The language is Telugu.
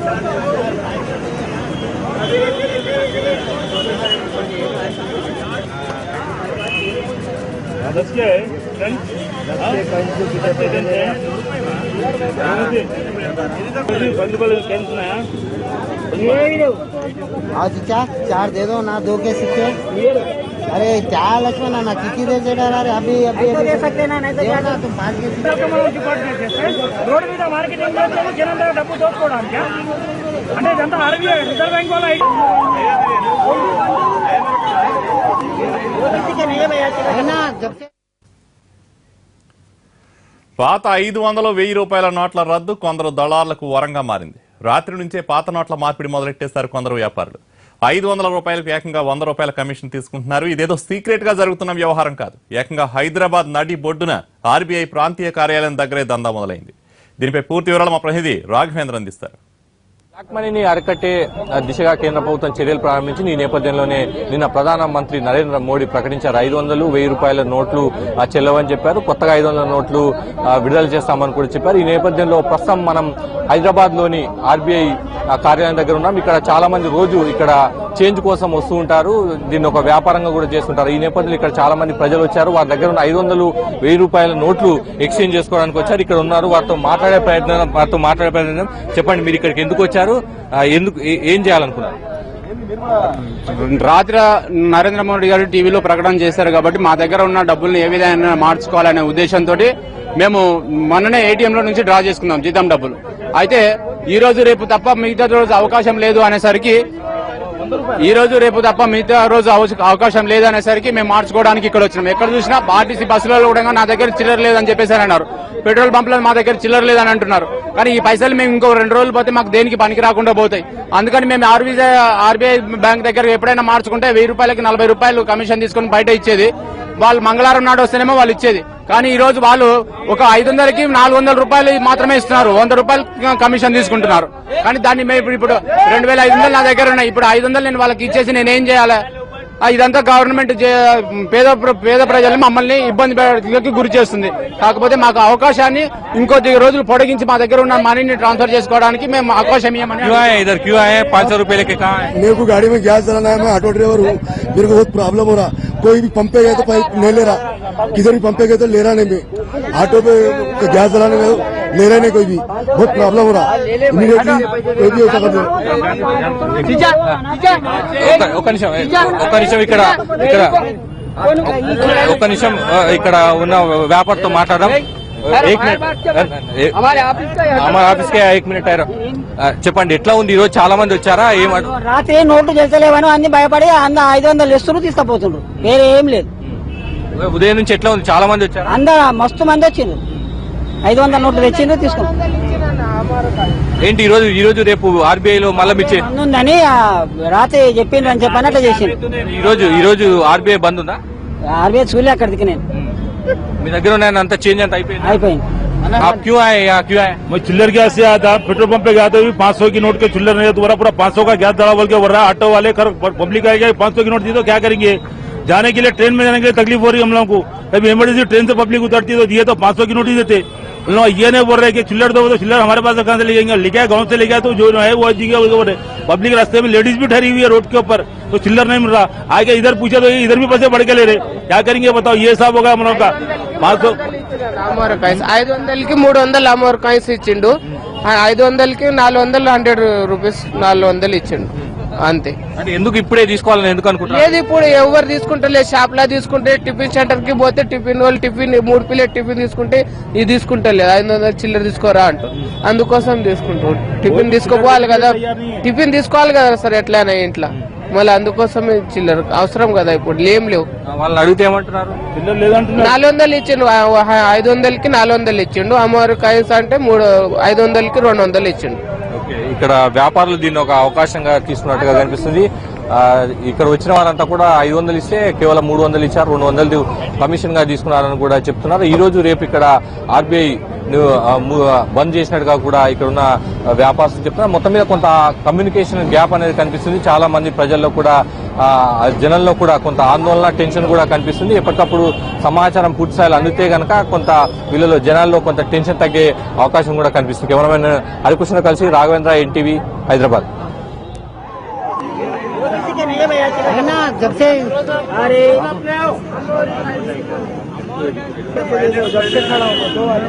आज क्या 4 दे दो ना, 2 के सिक्के। अरे क्या लक्ष्मण ना किसी दे देना। अरे अभी अभी दे सकते ना, नहीं तो क्या ना तुम 5 के सिक्के रोड మీద మార్కెటింగ్ చేస్తే జనం దగ్గర డబ్బు దోచుకోవడానికి అంటే ఇదంతా ఆర్బీఐ రిజర్వ్ బ్యాంక్ వాళ్ళ పాత 500, 1000 రూపాయల నోట్ల రద్దు కొందరు దళారులకు వరంగా మారింది. రాత్రి నుంచే పాత నోట్ల మార్పిడి మొదలెట్టేశారు కొందరు వ్యాపారులు. 500 రూపాయలకు ఏకంగా 100 రూపాయల కమిషన్ తీసుకుంటున్నారు. ఇదేదో సీక్రెట్ గా జరుగుతున్న వ్యవహారం కాదు. ఏకంగా హైదరాబాద్ నడి బొడ్డున ఆర్బీఐ ప్రాంతీయ కార్యాలయం దగ్గరే దందా మొదలైంది. దీనిపై పూర్తి వివరాలు మా ప్రతినిధి రాఘవేంద్ర అందిస్తారు. బ్లాక్ మనీని అరికట్టే దిశగా కేంద్ర ప్రభుత్వం చర్యలు ప్రారంభించింది. ఈ నేపథ్యంలోనే నిన్న ప్రధానమంత్రి నరేంద్ర మోడీ ప్రకటించారు 500, 1000 రూపాయల నోట్లు చెల్లవని చెప్పారు. కొత్తగా 500 నోట్లు విడుదల చేస్తామని కూడా చెప్పారు. ఈ నేపథ్యంలో ప్రస్తుతం మనం హైదరాబాద్ లోని ఆర్బీఐ కార్యాలయం దగ్గర ఉన్నాం. ఇక్కడ చాలా మంది రోజు ఇక్కడ చేంజ్ కోసం వస్తూ ఉంటారు. దీన్ని ఒక వ్యాపారంగా కూడా చేస్తుంటారు. ఈ నేపథ్యంలో ఇక్కడ చాలా మంది ప్రజలు వచ్చారు. వారి దగ్గర ఉన్న 500, 1000 రూపాయల నోట్లు ఎక్స్చేంజ్ చేసుకోవడానికి వచ్చారు. ఇక్కడ ఉన్నారు, వారితో మాట్లాడే ప్రయత్నం. చెప్పండి, మీరు ఇక్కడికి ఎందుకు వచ్చారు, ఎందుకు, ఏం చేయాలనుకున్నారు? రాత్రి నరేంద్ర మోడీ గారు టీవీలో ప్రకటన చేశారు కాబట్టి మా దగ్గర ఉన్న డబ్బుల్ని ఏ విధంగా మార్చుకోవాలనే ఉద్దేశంతో మేము మొన్ననే ఏటీఎంలో నుంచి డ్రా చేసుకున్నాం జీతం డబ్బులు. అయితే ఈ రోజు రేపు తప్ప మిగతా రోజు అవకాశం లేదు అనేసరికి అవకాశం లేదనేసరికి మేము మార్చుకోవడానికి ఇక్కడ వచ్చినాం. ఎక్కడ చూసినా ఆర్టీసీ బస్సులలో కూడా నా దగ్గర చిల్లర లేదని చెప్పేసి అన్నారు. పెట్రోల్ పంపులో మా దగ్గర చిల్లర లేదని అంటున్నారు. కానీ ఈ పైసలు మేము ఇంకో 2 రోజులు పోతే మాకు దేనికి పనికి రాకుండా పోతాయి. అందుకని మేము ఆర్బీఐ బ్యాంక్ దగ్గర ఎప్పుడైనా మార్చుకుంటే 1000 రూపాయలకి 40 రూపాయలు కమిషన్ తీసుకుని బయట ఇచ్చేది. వాళ్ళు మంగళవారం నాడు వస్తేనేమో వాళ్ళు ఇచ్చేది. కానీ ఈ రోజు వాళ్ళు ఒక 500కి 400 రూపాయలు మాత్రమే ఇస్తున్నారు. 100 రూపాయలు కమిషన్ తీసుకుంటున్నారు. కానీ దాన్ని మేము ఇప్పుడు 2500 నా దగ్గర ఉన్నాయి. ఇప్పుడు 500 నేను వాళ్ళకి ఇచ్చేసి నేనేం చేయాలి? ఇదంతా గవర్నమెంట్ పేద ప్రజల్ని మమ్మల్ని ఇబ్బందికి గురి చేస్తుంది. కాకపోతే మాకు అవకాశాన్ని ఇంకొద్ది రోజులు పొడిగించి మా దగ్గర ఉన్న మనీని ట్రాన్స్ఫర్ చేసుకోవడానికి మేము అవకాశం ఇవ్వమని. मेरे को गाड़ी में गैस जलाना है, मैं ऑटो ड्राइवर हूँ, मेरे को बहुत प्रॉब्लम हो रहा. कोई भी पंप पे गए तो नहीं ले रहा, किधर भी पंप पे गए तो ले रहा नहीं. मैं ऑटो पे गैस जलाने में ले रहा नहीं, कोई भी बहुत प्रॉब्लम हो रहा. इमीडिएटली कोई भी होता ఇక్కడ ఉన్న వ్యాపారితో మాట్లాడడం. చెప్పండి, ఎట్లా ఉంది ఈరోజు? చాలా మంది వచ్చారా? రాత్రి నోట్లు చేస్తలేవని అన్ని భయపడి 500 ఇస్తున్నారు, తీసుకుపోతుండ్రు. వేరే ఏం లేదు. ఉదయం నుంచి ఎట్లా ఉంది? చాలా మంది వచ్చారు. అందరూ మస్తు మంది వచ్చిండ్రు. 500 నోట్లు తెచ్చిండ్రు, తీసుకున్నారు. ఏంటి ఈ రోజు రేపు ఆర్బీఐ లో మళ్ళీ ఉందని రాత్రి చెప్పిండ్రు అని చెప్పని అట్లా చేసిండ్రు. ఈ రోజు ఆర్బీఐ బంద్ ఉందా? ఆర్బీఐ చూలే అక్కడికి. నేను మీ దగ్గర ఉన్న అంత చేంజ్ అంత అయిపోయింది. आप क्यों आए यहाँ, क्यों आए? मैं चिल्लर गैस से आया था, पेट्रोल पंप पे गया था, 500 की नोट के चिल्लर नहीं तो पूरा 500 का गैस दड़ा बोल के बोल रहा है. ऑटो वाले पब्लिक आएगा 500 की नोट दी तो क्या करेंगे? जाने के लिए ट्रेन में जाने के लिए तकलीफ हो रही है हम लोगों को. अभी इमरजेंसी ट्रेन से पब्लिक उतरती है तो दिए तो 500 की नोट ही देते. ये नहीं बोल रहे कि चिल्लर दो, तो चिल्लर हमारे पास कहां से ले जाएंगे? लिखा है गाँव से ले गया तो जो है वो जगह बोल रहे. पब्लिक रास्ते में लेडीज भी ठहरी हुई है रोड के ऊपर, तो चिल्लर नहीं मिल रहा. आगे इधर पूछा तो इधर भी पैसे बढ़ के ले रहे. क्या करेंगे बताओ? ये सब होगा हम लोग का. 500 500కి 300 అమౌర్ కాయిన్స్ ఇచ్చిండు. 500కి 400 100 రూపీస్ 400 ఇచ్చిండు. అంతే. అంటే ఎందుకు ఇప్పుడే తీసుకోవాలని ఎందుకు అనుకుంటున్నారు? లేదు, ఇప్పుడు ఎవరు తీసుకుంటలే. షాప్ లా తీసుకుంటే టిఫిన్ సెంటర్ కి పోతే టిఫిన్ వాళ్ళు 3 ప్లేట్ టిఫిన్ తీసుకుంటే ఇది తీసుకుంటలేదు. 500 చిల్లర తీసుకోరా అంటూ అందుకోసం తీసుకుంటారు. టిఫిన్ తీసుకోవాలి కదా, టిఫిన్ తీసుకోవాలి కదా సార్ ఎట్లయినా ఇంట్లో. మళ్ళీ అందుకోసం చిల్లర అవసరం కదా. ఇప్పుడు ఏం లేవు. వాళ్ళని అడిగితే ఏమంటున్నారు? 400 ఇచ్చిండు. 500కి 400 ఇచ్చిండు. అమౌర్ కాయిన్స్ అంటే 500కి 200 ఇచ్చిండు. ఇక్కడ వ్యాపారులు దీన్ని ఒక అవకాశంగా తీసుకున్నట్టుగా కనిపిస్తుంది. ఇక్కడ వచ్చిన వారంతా కూడా 500 ఇస్తే కేవలం 300 ఇచ్చారు, 200 కమిషన్ గా తీసుకున్నారని కూడా చెప్తున్నారు. ఈ రోజు రేపు ఇక్కడ ఆర్బీఐ బంద్ చేసినట్టుగా కూడా ఇక్కడ ఉన్న వ్యాపారస్తులు చెప్తున్నారు. మొత్తం మీద కొంత కమ్యూనికేషన్ గ్యాప్ అనేది కనిపిస్తుంది. చాలా మంది ప్రజల్లో కూడా జనంలో కూడా కొంత ఆందోళన టెన్షన్ కూడా కనిపిస్తుంది. ఎప్పటికప్పుడు సమాచారం పూర్తి స్థాయిలో అందితే గనక కొంత వీళ్ళలో జనాల్లో కొంత టెన్షన్ తగ్గే అవకాశం కూడా కనిపిస్తుంది. కెమెరామెన్ హరికృష్ణ కలిసి రాఘవేంద్ర, ఎన్టీవీ, హైదరాబాద్. है ना जब से अरे जब से खड़ा होगा 2 वाले